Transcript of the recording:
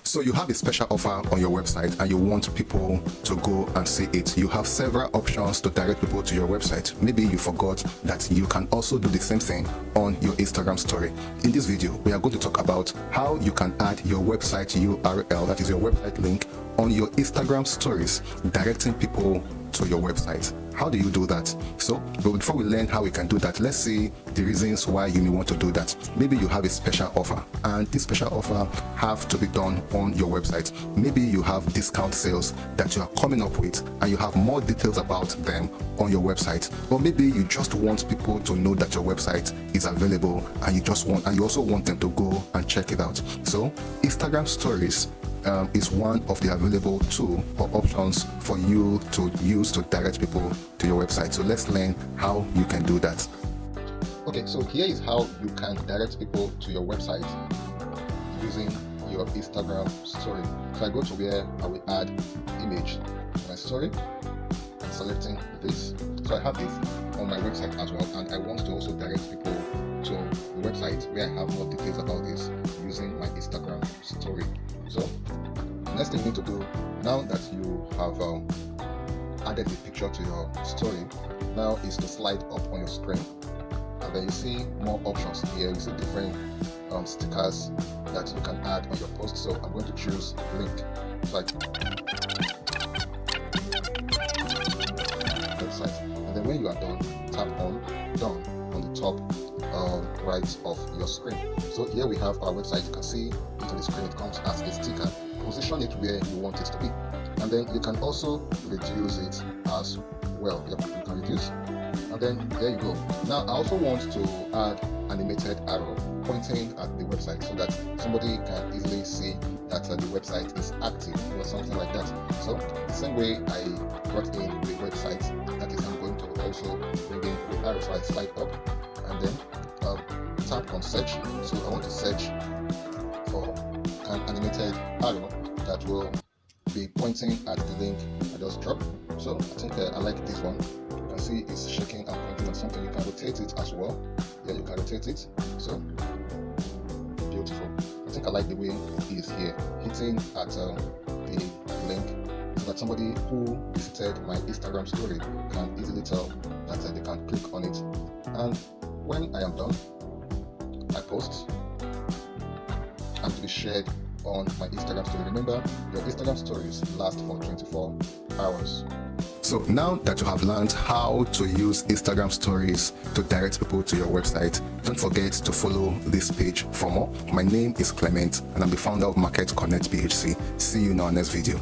So you have a special offer on your website and you want people to go and see it. You have several options to direct people to your website. Maybe you forgot that you can also do the same thing on your Instagram story. In this video, we are going to talk about how you can add your website URL, that is your website link, on your Instagram stories, directing people to your website. How do you do that? So, but before we learn how we can do that, let's see the reasons why you may want to do that. Maybe you have a special offer and this special offer have to be done on your website. Maybe you have discount sales that you are coming up with and you have more details about them on your website. Or maybe you just want people to know that your website is available and you also want them to go and check it out. So Instagram stories is one of the available tool or options for you to use to direct people to your website. So let's learn how you can do that. Okay, so here is how you can direct people to your website using your Instagram story. So I go to where I will add image to my story. I'm selecting this. So I have this on my website as well, and I want to also direct people to the website where I have more details about this using my Instagram story. So next thing you need to do, now that you have added the picture to your story, now is to slide up on your screen, and then you see more options here. You see different stickers that you can add on your post. So I'm going to choose link. So website, and then when you are done, tap on done on the top right of your screen. So here we have our website. You can see it on the screen. It comes as a sticker. Position it where you want it to be, and then you can also reduce it as well. You can reduce, and then there you go. Now I also want to add animated arrow pointing at the website so that somebody can easily see that the website is active or something like that. So the same way I brought in the website, that is, I'm going to also bring in the arrow. So I slide up and then tap on search. So I want to search for an animated arrow that will be pointing at the link I just dropped. So I think I like this one. You can see it's shaking and pointing at something. You can rotate it as well. Yeah, you can rotate it. So beautiful. I think I like the way it is here, hitting at the link, so that somebody who visited my Instagram story can easily tell that they can click on it. And when I am done, I post and to be shared on my Instagram story. Remember, your Instagram stories last for 24 hours. So now that you have learned how to use Instagram stories to direct people to your website, don't forget to follow this page for more. My name is Clement and I'm the founder of Marketconnectphc. See you in our next video.